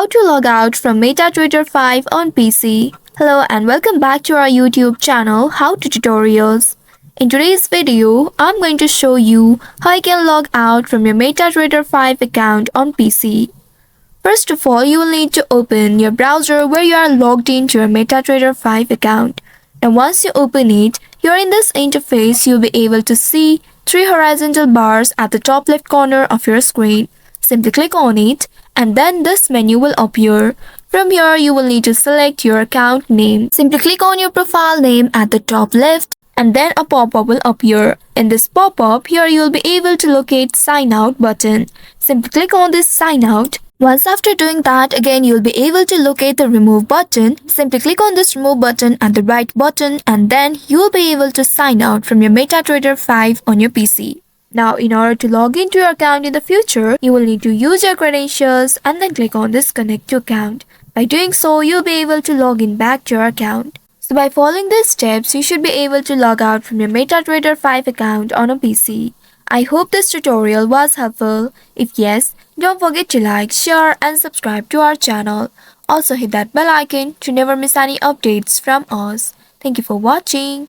How to log out from MetaTrader 5 on PC. Hello and welcome back to our YouTube channel How to Tutorials. In today's video, I'm going to show you how you can log out from your MetaTrader 5 account on PC. First of all, you will need to open your browser where you are logged into your MetaTrader 5 account. And once you open it, you're in this interface. You'll be able to see three horizontal bars at the top left corner of your screen. Simply click on it and then this menu will appear. From here, you will need to select your account name. Simply click on your profile name at the top left and then a pop-up will appear. In this pop-up, here you will be able to locate sign out button. Simply click on this sign out. Once after doing that, again you'll be able to locate the remove button. Simply click on this remove button at the right button and then you'll be able to sign out from your MetaTrader 5 on your PC. Now, in order to log into your account in the future, you will need to use your credentials and then click on this connect to account. By doing so, you'll be able to log in back to your account. So by following these steps, you should be able to log out from your MetaTrader 5 account on a PC. I hope this tutorial was helpful. If yes, don't forget to like, share and subscribe to our channel. Also hit that bell icon to never miss any updates from us. Thank you for watching.